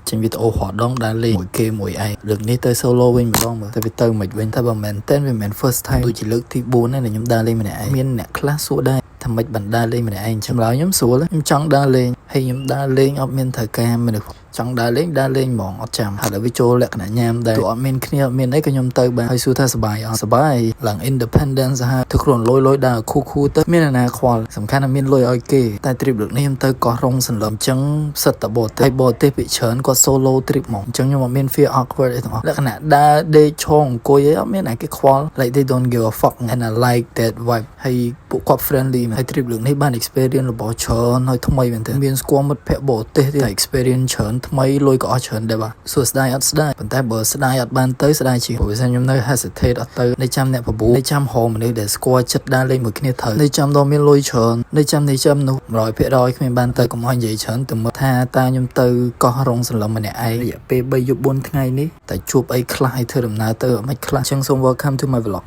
trên video họ đón đã lên mỗi kia mỗi ai được ní tới solo với mình đón mà tại vì tới mình bên ta bằng mình tên về mình first time tôi chỉ lướt thì 4 này là nhóm đa lên mình này miền nè class số đây thằng mạch bản đa lên mình này anh trong đó nhóm số đấy nhóm trắng đa lên hay nhóm đa lên ở miền thời cam mình được chẳng đa lên mỏng ở chạm hạt ở với chỗ lẹ nãy nhám đây tụi mình kia miền ấy cái nhóm tới ba hay xu thayสบายหลัง independence ฮะทุกคนลอยดาวคู่เตอร์มินนาควอลสำคัญมินลอยโอเคแต่ทริปเรื่องนี้เตอร์ก็รงสันหลอมจังสัตบอเตไอบอเตไปเฉินก็โซโล่ทริปหม่องจังยังว่ามินฟีออกเวอร์ไอ้ทั้งหมดแล้วขณะดาเดชงโกยเอามินไหนก็ควอล like they don't give a fuck and I like that vibe ให้ปุกความ friendly ให้ทริปเรื่องนี้บ้าน experience หรือบอเฉินให้ทำไมเป็นเตอร์มินสกวอมดแพะบอเตที่ experience เฉินทำไมลอยก็เฉินได้ปะส่วนสไตล์อัดสไตล์แต่เบอร์สไตล์อัดบ้านเตอร์สไตล์ชีโอ้ยฉันยังไม่ให้สิทธิ์อัดเตอร์ในจำเนี่ยพอบูในจำโฮมนี่เดี๋ยวสกอร์จัดได้เลยเหมือนគ្នាเธอในจำโดมินลอยเฉินในจำนู้ร้อยเพะร้อยขึ้นบ้านเตอร์ก็มองใหญ่เฉินแต่เมื่อท่าตายมเตอร์ก็รงสลมมันเนี่ยไอ้อย่าไปใบยุบบนทั้งไงนี้แต่จูบไอ้คลายเธอดำนาเตอร์ไม่คลายช่างทรง welcome to my vlog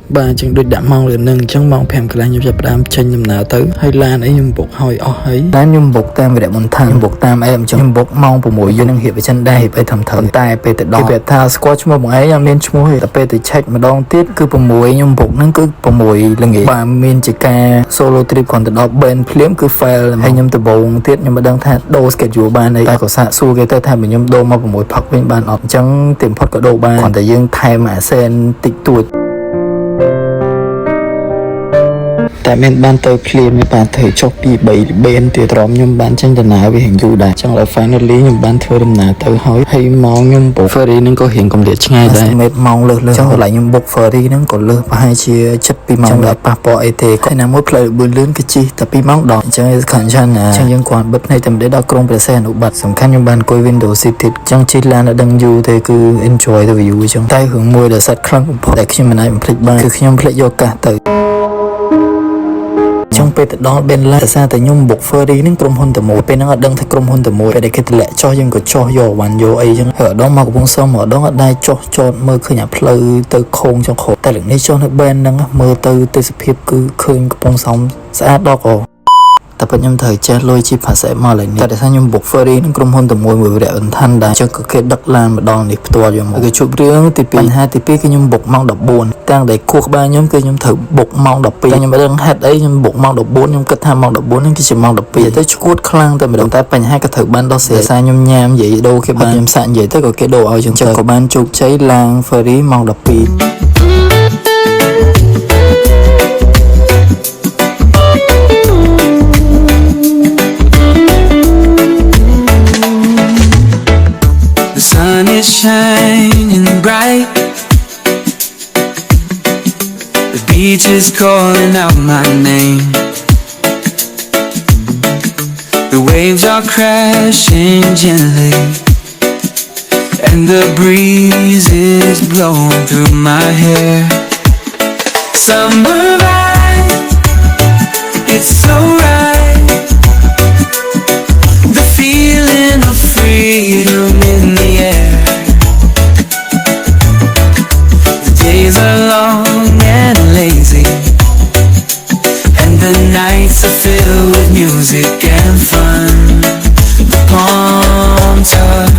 bà chẳng đôi đã mong là nâng chẳng mong phèm cái lá nhung dập đam chân nhung nào tới hay là ấy nhung bột hồi ấy lá nhung bột tam về đại môn thang nhung bột tam em chẳng nhung bột mong của mỗi dân hiệp ở chân đây hiệp ấy thầm thầm tai pe từ đó về thao squash một ấy em nên mua tập pe từ check mà đong tiết cứ của mỗi nhung bột nó cứ của mỗi là nghĩ bà miền chỉ ca solo trip còn từ đó bên phim cứ fail hay nhung từ bồn tiết nhưng mà đang thay đô schedule ban này tai của xạ xua cái tay thay mình nhung đô mà của mỗi phật bên ban ọt chẳng tìm phật cả đô ban còn tại dương thay mà sen tịch tuổi tại bên ban tôi clear mấy bạn thầy chọc bị bảy bên thì trộm nhung ban chân đàn nào vì hình dụ đại chẳng là finally nhung ban thưa đầm nào tôi hỏi hay mong nhung bộ ferry nên có hiện công điện ngay đây mệt mong lơ chẳng lại nhung bộ ferry nó còn lơ và hai chia chất pi mong là papo et có nào mỗi play bươn lớn cái chi tập pi mong đỏ chẳng khẩn chân là chẳng những còn bật này tầm để đo công để xe nụ bật sầm khăn nhung ban coi window city chẳng chi là nó đăng du thì cứ enjoy tôi view trong tay hưởng môi là sạch khăn của để khi mà này mình play ban khi nhung play yoga từ trong pe từ đó bên lại ra từ nhung buộc phơi đi những krom hôn từ mồi bên nó đăng thay krom hôn từ mồi để cái lệ cho dân của cho dò bàn dò ấy chẳng ở đó mà cũng xong ở đó ở đây cho mơ khơi nhập lời từ khôn trong khổ tại lượng này cho nó bên đang mơ từ sự hiệp cứ khơi cũng xong sẽ đó cóแต่เป็นยมเถยเจลอยชีพภาษามาเลยนี่แต่ถ้ายมบุกเฟอร์รี่นั่งกลุ่มคนตัวมวยมือเดียวทันได้จะก็แค่ดักลานมาดองนี่ตัวยมก็ชุบเรื่องติปีปัญหาติปีก็ยมบุกมองดอกบุญตั้งแต่คู่บ้านยมก็ยมเถยบุกมองดอกปียมไปเรื่องฮัดไอ้ยมบุกมองดอกบุญยมก็ทำมองดอกบุญนั่นก็จะมองดอกปีแต่ชุดคลั่งแต่ไม่ต้องแต่ปัญหาก็เถยบ้านต่อเสียสายยมยามใหญ่โดแค่บ้านยมสานใหญ่แต่ก็แค่โดเอาจนเจอกับบ้านจุกใช้ลางเฟอร์รี่มองดอกปีSun is shining bright. The beach is calling out my name. The waves are crashing gently, and the breeze is blowing through my hair. Summer vibes, it's so right. The feeling of freedom in the air. The days are long and lazy, and the nights are filled with music and fun. The palm touch.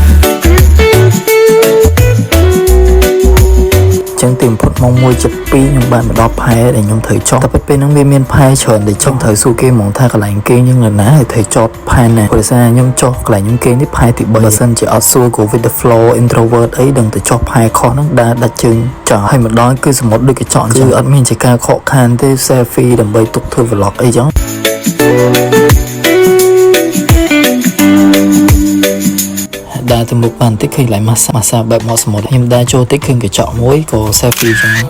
chẳng tìm phút mong môi chụp pi nhưng bạn mà đọc hay để nhung thầy cho tập bên nó miên phai chờn để trong thời su kia mong thay cái lạnh kia nhưng là ná thầy cho phai này rồi ra nhung cho cái lạnh nhung kia nếp phai thì bởi sân chỉ ở xua của with the flow introvert ấy đừng tự cho phai khó nó đã đặt chừng chở hay mà đói cứ một đôi cái chọn chứ admin chỉ ca khó khăn thế selfie đừng bay tục thư vlog ấy chứ đa từ một bàn tích hình lại massage bẹp mọt một nhưng đa cho tích hình cái chọn mối của selfie cho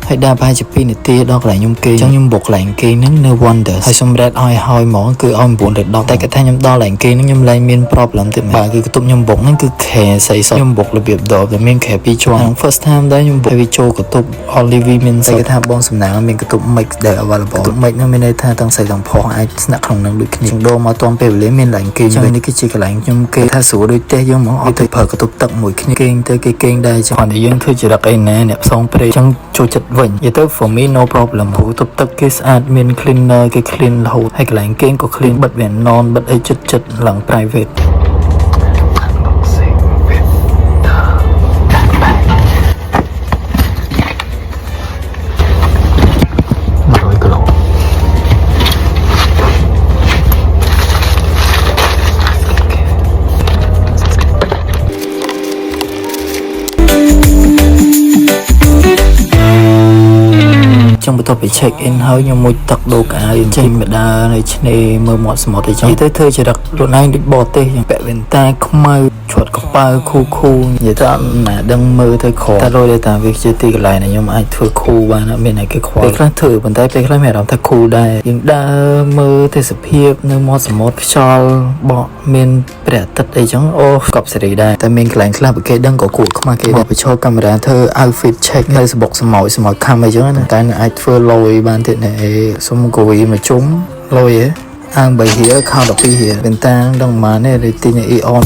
hay đa ba chụp pin tia đó lại nhung kia trong nhung bột lạnh kia nứng no wonder hay xong red oi hoi mỏ cứ oi buồn được đo tại cái thay nhung đo lạnh kia nứng nhung lay miên problem từ bà cứ tụm nhung bột nó cứ khè xây xong nhung bột là biệt độ và miên khè pi cho first time đấy nhung bột pi cho của tụm Olive miên tại cái thay bon sầm nào miên cái tụm make để vào là tụm make nó miên đây thay tăng xây dòng phò ai snack không năng được những đô mà toàn bèo lấy miên lạnh kia cho nên cái chỉ cái lạnh nhung kia thay sủa đôi tê giống mỏ thì phở cái tụm tận mũi kia tới cái kênh đây cho còn để dân thôi chỉ đặt cái này nẹp xong pre chẳng cho chất វិញនិយាយទៅ for me no problem ព្រោះទប់ទឹកគេស្អាតមាន cleaner គេ clean រហូតហើយកន្លែងគេងក៏ clean បិទវាននបិទអីចិត្តឡើង private ចង់បន្ទាប់ពី check in ហើយខ្ញុំមួយទឹកដូរកៅអៅចេញមកដើរនៅឆ្នេរមើលមាត់សមុទ្រអីចឹងទៅធ្វើចរិតខ្លួនឯងដូចបរទេសយ៉ាងពាក់វ៉ែនតាខ្មៅឈុតកប៉ៅខូនិយាយទៅអត់ណាដឹងមើលទៅក្រតែរយតែវាជាទីកន្លែងដែលខ្ញុំអាចធ្វើខូបានមានតែគេខ្វល់ពេលខ្លះធ្វើប៉ុន្តែពេលខ្លះមានអារម្មណ៍ថាខូដែរយើងដើរមើលទេសភាពនៅមាត់សមុទ្រខ្យល់បក់មានព្រះអាទិត្យអីចឹងអូកប់សេរីដែរតែមានកន្លែងខ្លះបើគេដឹងក៏គួរខ្មាស់គេដែរបញ្ចូលកាមេរ៉ាធ្វើ outfit check នៅសបុកសមោចខំអីចឹងណាតែអាចធ្វើលយបានទៀតណែសុំកវីមកជុំលយអាង3ហៀខោ12ហៀវិញតាងដឹងម៉ានទេទីនេះអ៊ីអន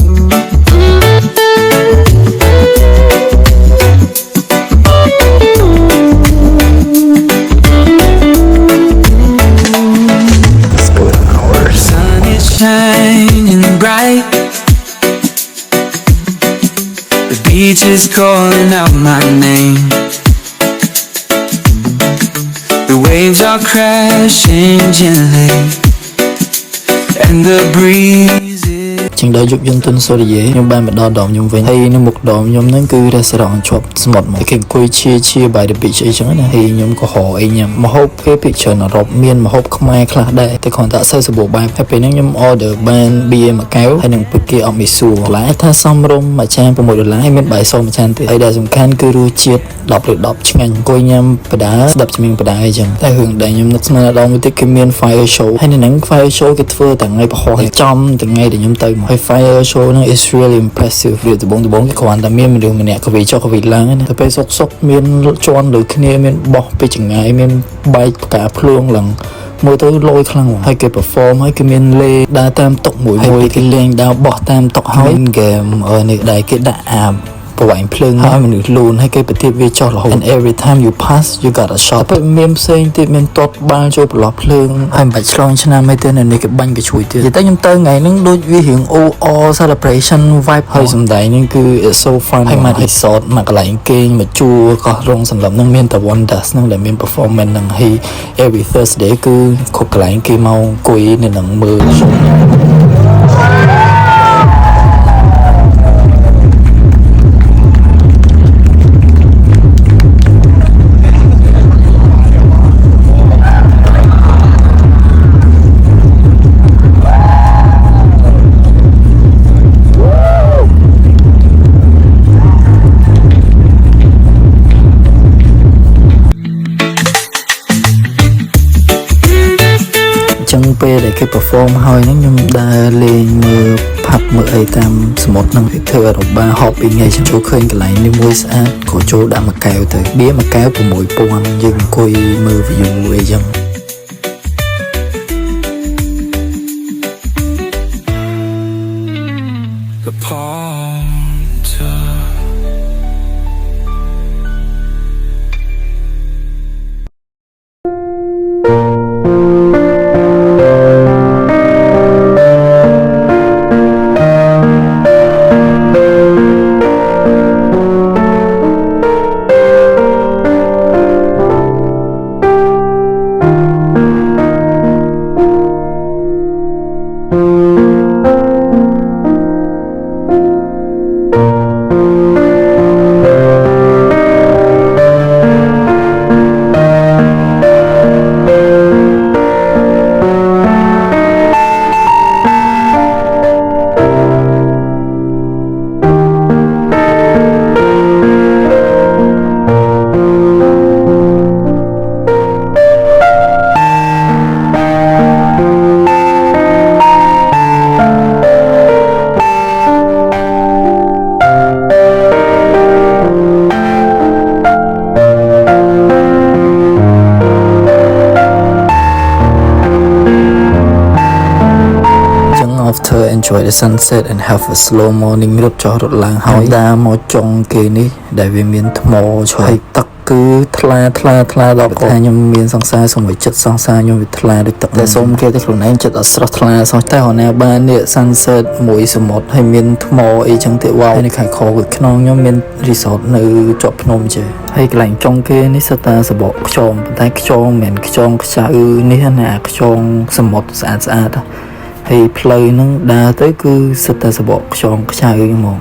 shining bright. The beach is calling out my name. The waves are crashing gently, and the breeze is ចឹងដល់យប់យន្តទុនសូរិយខ្ញុំបានមកដល់ដមខ្ញុំវិញហើយនៅមុខដមខ្ញុំហ្នឹងគឺ restaurant ជាប់សមុទ្រមកគេអង្គុយជា by the beach អីចឹងណាហើយខ្ញុំក៏ហៅអីញ៉ាំម្ហូបគេពីច្រើនអឺរ៉ុបមានម្ហូបខ្មែរខ្លះដែរតែគ្រាន់តែអត់សូវសម្បូរបែបហើយពេលហ្នឹងខ្ញុំ order បានបៀមួយកែវហើយនឹងពឹកគេអត់មីសួរកន្លែងថាសមរម្យមួយចាន$6ហើយមានបាយសមួយចានទៀតហើយដែលសំខាន់គឺរសជាតិ10លើ10ឆ្ងាញ់អង្គុយញ៉ាំបដាស្ដាប់ជំនាញបដាអីចឹងតែរឿងដែលខ្ញុំនឹកស្មានដល់មួយទៀតគឺមាន fire show ហើយនៅហ្នឹង fire show គេធ្វើតែថ្ងៃពហុហើយចំថ្ងៃដែលខ្ញុំទៅមកហើយ fire show ហ្នឹង is really impressive វាដំបងគេគ្រាន់តែមានមនុស្សម្នាក់កវីចុះកវីឡើងណាតែពេលសុកមានជន់លើគ្នាមានបោះពីចង្ងាយមានបែកផ្កាភ្លួងឡើងមើលទៅលយខ្លាំងហើយគេ perform ហើយគេមានលេងដើរតាមតុកមួយគេលេងដើរបោះតាមតុកហើយហ្គេមនេះដែរគេដាក់អាបប្រវែងភ្លើងហើយមនុស្សលូនហើយគេប្រទៀបវាចុះរហូត and every time you pass you got a shot ពេលមានផ្សេងទៀតមានតតបាល់ចូលប្រឡោះភ្លើងហើយមិនបាច់ឆ្លងឆ្នាំអីទេនៅនេះគេបាញ់គេជួយទៀតតែខ្ញុំទៅថ្ងៃហ្នឹងដូចវារៀង OR celebration vibe ហើយសម្ដែងហ្នឹងគឺ it's so fun ហើយមក resort មកកន្លែងគេងមកជួកោះរងសន្លឹមហ្នឹងមានតែ Wonders ហ្នឹងដែលមាន performance ហ្នឹងហើយ every Thursday គឺគ្រប់កន្លែងគេមកអង្គុយនៅនឹងមើល showចឹងពេលដែលគេ perform ហើយហ្នឹងខ្ញុំដើរលេងមើលផាប់មើលអីតាមសមុទ្រហ្នឹងគេធ្វើរបា hopping អីចឹងចូលឃើញកន្លែងនេះមួយស្អាតក៏ចូលដាក់មួយកែវទៅបៀមួយកែវ$6000យើងអង្គុយមើល view អីចឹងthe palm to her enjoy the sunset and have a slow morning រត់ចុះរត់ឡើងហើយដើរមកចុងគេនេះដែលវាមានថ្មឆ្វេងទឹកគឺថ្លាដល់ថាខ្ញុំមានសង្សារសូមឲ្យចិត្តសង្សារខ្ញុំវាថ្លាដូចទឹកតែសូមគេតែខ្លួនឯងចិត្តអត់ស្រស់ថ្លាសោះតែរណាបាននេះ sunset មួយសមុទ្រហើយមានថ្មអីចឹងទៀតវ៉ាវហើយនៅខាងខគឺខ្នងខ្ញុំមាន resort នៅជាប់ភ្នំចេះហើយកន្លែងចុងគេនេះសិតតាសបកខ្យងប៉ុន្តែខ្យងមិនមែនខ្យងខ្ចៅនេះណាខ្យងសមុទ្រស្អាតហើយផ្លូវហ្នឹងដើរទៅគឺសិតតាសបកខ្យងខ្ចៅហ្មង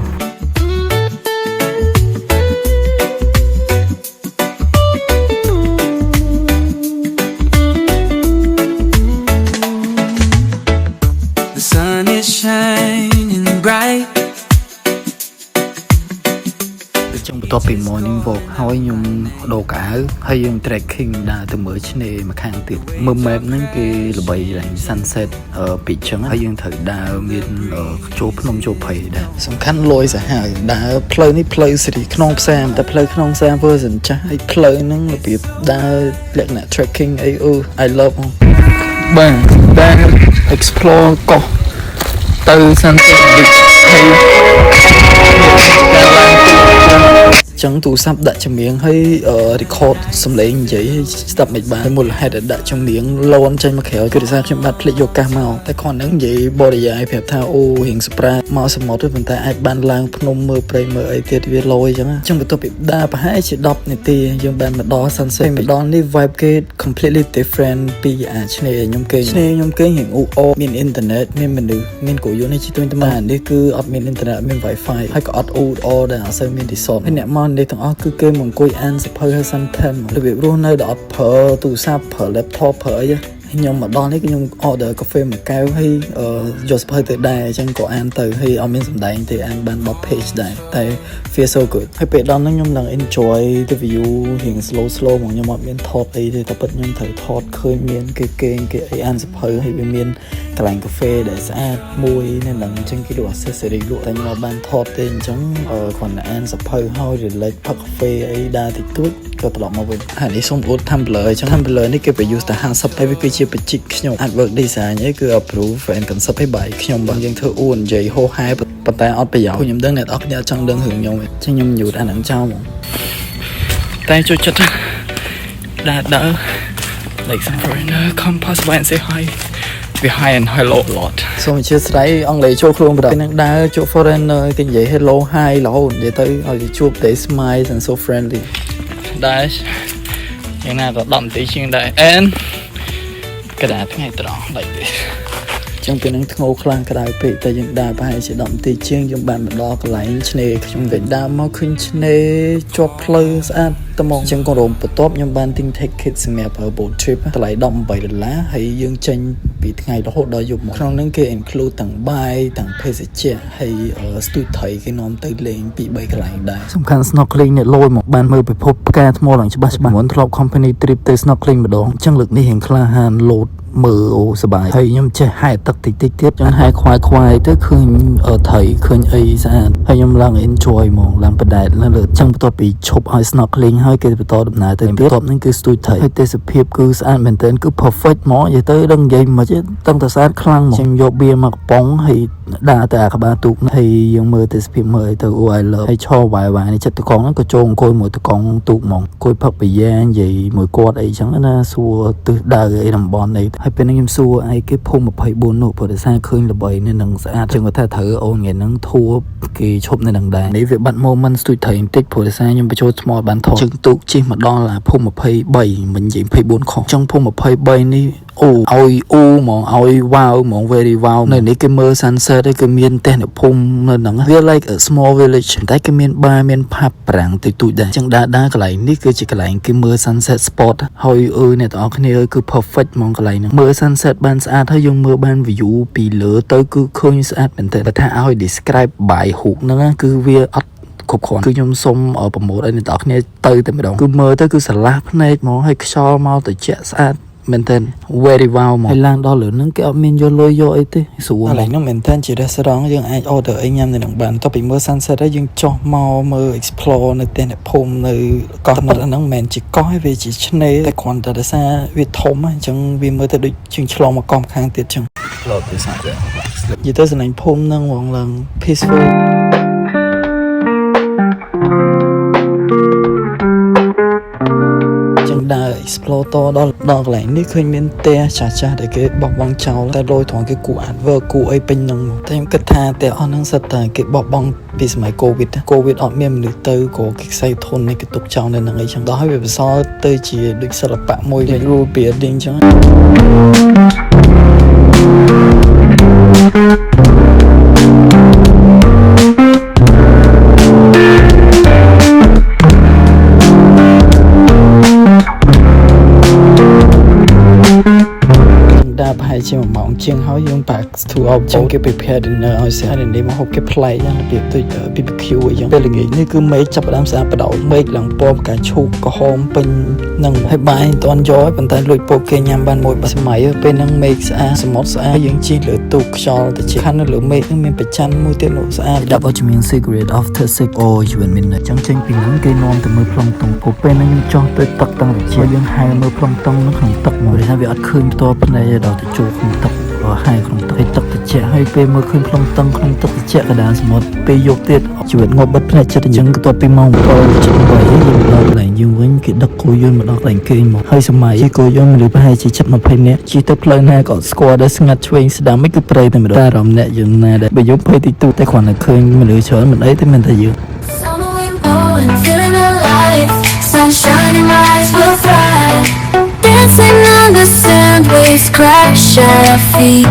Shining bright ចង់បន្ទាប់ពី morning walk ហើយខ្ញុំដូរកៅហើយយើង trekking ដើរទៅមើលឆ្នេរម្ខាងទៀតមើល map ហ្នឹងគេល្បីឡើង sunset ពីចឹងហើយយើងត្រូវដើរមានចូលភ្នំចូលព្រៃដែរសំខាន់លយសាហាវដើរផ្លូវនេះផ្លូវសេរីក្នុងផ្សារតែផ្លូវក្នុងផ្សារ version ចាស់ហើយផ្លូវហ្នឹងរបៀបដើរលក្ខណៈ trekking អីI love បាទដើរ explore កោះទៅ sunset beach ហើយចឹងទូរស័ព្ទដាក់ចម្រៀងហើយ record សំឡេងនិយាយហើយស្ដាប់មិនបានមូលហេតុដែលដាក់ចម្រៀងលន់ចេញមកក្រៅគឺដោយសារខ្ញុំបាត់ភ្លេចយកកាសមកតែគ្រាន់តែនិយាយបរិយាយប្រាប់ថាអូរៀង surprise មកសមុទ្រប៉ុន្តែអាចបានឡើងភ្នំមើលព្រៃមើលអីទៀតវាលយចឹងចឹងបន្ទាប់ពីដើរប្រហែលជា10នាទីយើងបានមកដល់ sunset ម្ដងនេះ vibe គេ completely different ពីឆ្នេរខ្ញុំគេរៀងអ៊ូអមានអ៊ីនធឺណិតមានមនុស្សមានគូយន្តនេះជាទូទៅនេះគឺអត់មានអ៊ីនធឺណិតមាន wifi ហើយក៏អត់អ៊ូអដែរអត់សូវមាន resort ហើយអ្នកមកនេះទាំងអស់គឺគេមកអង្គុយអានសភៅហើយសិនថែមរបៀបរស់នៅដល់អត់ប្រើទូរស័ព្ទប្រើ laptop ប្រើអីខ្ញុំមកដល់នេះខ្ញុំ order កាហ្វេមួយកែវហើយយកសភៅទៅដែរអញ្ចឹងក៏អានទៅហើយអត់មានសម្ដែងទេអានបាន10 page ដែរតែ feel so good ហើយពេលដល់ហ្នឹងខ្ញុំឡើង enjoy the view រៀង slow មកខ្ញុំអត់មានថតអីទេតែពិតខ្ញុំត្រូវថតឃើញមានគេគេអីអានសភៅហើយវាមានកន្លែងកាហ្វេដែលស្អាតមួយនៅហ្នឹងអញ្ចឹងគេលក់ accessory លក់តែខ្ញុំអត់បានថតទេអញ្ចឹងគ្រាន់តែអានសភៅហើយ relax ផឹកកាហ្វេអីដើរតិចតួចក៏ត្រឡប់មកវិញហើយនេះសូមអួត Tumblr អញ្ចឹង Tumblr នេះគេ produce តែ50ហើយវាគឺជាបច្ចេកខ្ញុំ artwork design ឯងគឺ approve and concept ឲ្យបាយខ្ញុំបងយើងធ្វើអួននិយាយហោហែប៉ុន្តែអត់ប្រយោជន៍ខ្ញុំដឹងអ្នកនរគ្នាអត់ចង់ដឹងរឿងខ្ញុំទេអញ្ចឹងខ្ញុំយូរអាហ្នឹងចោលហ្មងតែចូលចិត្តដើរ like some foreigner come pass by and say hi behind and hello a lot សូមអធិស្ឋានអង់គ្លេសចូលខ្លួនប្រហែលនឹងដើរជួប foreigner គេនិយាយ hello hi រហូតនិយាយទៅឲ្យជួប they smile and so friendly ដែរយ៉ាងណាក៏10នាទីជាងដែរ and កណ្ដាលថ្ងៃត្រង់ like this ចឹងពេលនឹងធ្ងោខ្លាំងក្តៅពេកតែយើងដើរប្រហែលជា10នាទីជាងយើងបានមកដល់កន្លែងឆ្នេរខ្ញុំវិញដើរមកឃើញឆ្នេរជាប់ផ្លូវស្អាតតែមកចឹងក៏រមបន្ទាប់ខ្ញុំបានទិញ ticket សម្រាប់ boat trip តម្លៃ$18ហើយយើងចេញពីថ្ងៃរហូតដល់យប់មកក្នុងហ្នឹងគេ include ទាំងបាយទាំងភេសជ្ជៈហើយស្ទូចត្រីគេនាំទៅលេង 2-3 កន្លែងដែរសំខាន់ snorkeling អ្នកលយមកបានមើលពិភពផ្កាថ្មឡើងច្បាស់មុនធ្លាប់ company trip ទៅ snorkeling ម្ដងចឹងលើកនេះរៀងក្លាហានលោតមើលអូសបាយហើយខ្ញុំចេះហែទឹកតិចទៀតចឹងហែខ្វាយទៅឃើញត្រីឃើញអីស្អាតហើយខ្ញុំឡើង enjoy ហ្មងឡើងបដែតលើចឹងបន្ទាប់ពីឈប់ឲ្យ snorkeling ហើយគេបន្តដំណើរទៅបន្ទាប់ហ្នឹងគឺស្ទូចត្រីហើយទេសភាពគឺស្អាតមែនទែនគឺ perfect ហ្មងនិយាយទៅដឹងនិយាយមិនទេតាំងតែស្អាតខ្លាំងហ្មងខ្ញុំយកបៀមកកំប៉ុងហើយដាក់ទៅអាក្បាលទូកហើយយើងមើលទេសភាពមើលទៅអូ I love ហើយឈរវាយនេះចិត្តតកងហ្នឹងក៏ចូលអង្គុយមួយតកងទូកហ្មងអង្គុយផឹកបយ៉ានិយាយមួយគាត់អីចឹងណាសួរទិសដៅអីតំបន់អីហើយពេលហ្នឹងខ្ញុំសួរឯគេភូមិ24នោះព្រោះតែសារឃើញល្បីនៅនឹងស្អាតចឹងគាត់ថាត្រូវអូនថ្ងៃហ្នឹងធួគេឈប់នៅនឹងដែរនេះវាបាត់ moment ស្ទូចត្រីបន្តិចព្រោះតែសារខ្ញុំបញ្ចូលថ្មបានថតចឹងទូកជិះមកដល់ភូមិ23មិននិយាយ24ខុសចឹងភូមិ23នេះអូឲ្យអូហ្មងឲ្យវ៉ាវហ្មង very wow នៅនេះគេមើល sunset ហើយគេមានផ្ទះនៅភូមិនៅហ្នឹងវា like a small village តែគេមានបារមានផាប់ប្រាំងតិចតួចដែរចឹងដើរកន្លែងនេះគឺជាកន្លែងគេមើល sunset spot ហើយអ្នកទាំងអស់គ្នាគឺ perfect ហ្មងកន្លែងហ្នឹងមើល sunset បានស្អាតហើយយើងមើលបាន view ពីលើទៅគឺឃើញស្អាតមែនទែនតែថាឲ្យ describe by hook ហ្នឹងគឺវាអត់គ្រប់គ្រាន់គឺខ្ញុំសុំប្រម៉ូទឲ្យអ្នកទាំងអស់គ្នាទៅតែម្ដងគឺមើលទៅគឺស្រឡះភ្នែកហ្មងហើយខ្យល់មកទៅជាក់ស្អាតមែនតើ very wow មកហើយឡើងដល់លើហ្នឹងគេអត់មានយកលុយយកអីទេស្រួលកន្លែងហ្នឹងមែនតើជា restaurant យើងអាច order អីញ៉ាំនៅនឹងបានតពីមើល sunset ហើយយើងចុះមកមើល explore នៅផ្ទះអ្នកភូមិនៅកោះហ្នឹងមិនមែនជាកោះទេវាជាឆ្នេរតែគ្រាន់តែដោយសារវាធំអញ្ចឹងវាមើលទៅដូចជាងឆ្លងមកកោះខាងទៀតអញ្ចឹង explore ទីសាទៅនិយាយទៅស្នេហ៍ភូមិនឹងហ្មងឡើង peaceful ដើរ explore តដល់កន្លែងនេះឃើញមានផ្ទះចាស់ៗដែលគេបោះបង់ចោលតែលយត្រង់គេគូអាតវើគូអីពេញហ្នឹងតែខ្ញុំគិតថាតែអស់ហ្នឹងសិតតែគេបោះបង់ពីសម័យ COVID អត់មានមនុស្សទៅក៏គេខ្សែធននេះគេទុកចោលនៅហ្នឹងអីចឹងដល់ហើយវាបន្សល់ទៅជាដូចសិល្បៈមួយដូច rule building ចឹងប្រហែលជា1ម៉ោងជាងហើយយើងបាក់ to out ចឹងគេ prepare dinner ឲ្យស្អាតនេះមកហូបគេប្លែកយ៉ាងរបៀបដូច BBQ អីចឹងពេលល្ងាចនេះគឺមេឃចាប់ផ្ដើមស្អាតបដោតមេឃឡើងពណ៌ផ្កាឈូកក្រហមពេញនឹងហើយបាយមិនទាន់យកប៉ុន្តែលួចពោកគេញ៉ាំបានមួយសម័យពេលហ្នឹងមេឃស្អាតសមុទ្រស្អាតយើងជិះលើទូកខ្យល់ទៅជាខាងនៅលើមេឃហ្នឹងមានប្រច័ណ្ឌមួយទៀតនោះស្អាតដាក់ឲ្យជំនាញ cigarette after 6 or even minute ចឹងចេញពីហ្នឹងគេនាំទៅមើលប្លង់តុងពោពេលហ្នឹងខ្ញុំចោះទៅទឹកតាំងរជាយើងហែមើលប្លង់តុងនៅក្នុងទឹកមកថាវាអត់ឃើញផ្ទាល់ភ្នែកដល់ទៅចូលក្នុងទឹកហើយក្នុងទឹកទឹកត្រជាក់ហើយពេលមើលឃើញផ្លុំតឹងក្នុងទឹកត្រជាក់កណ្ដាលសមុទ្រពេលយកទៀតជីវិតងប់បិទភ្នែកចិត្តអញ្ចឹងក៏ពីម៉ោង7:08យើងមកដល់កន្លែងយើងវិញគេដឹកគោយន្តមកដល់កន្លែងគេមកហើយសម័យគោយន្តមនុស្សប្រហែលជា20នាក់ជិះទៅផ្លូវណាក៏ស្គាល់ដែរស្ងាត់ឆ្វេងស្ដាំមិនគឺព្រៃតែម្ដងតែអារម្មណ៍អ្នកយើងណាដែរបើយើងភ័យតិចតួចតែគ្រាន់តែឃើញមនុស្សច្រើនមិនអីទេមានតែយើង Sunshine in my eyes will thrive. Dancing on the sand, waves crash at our feet.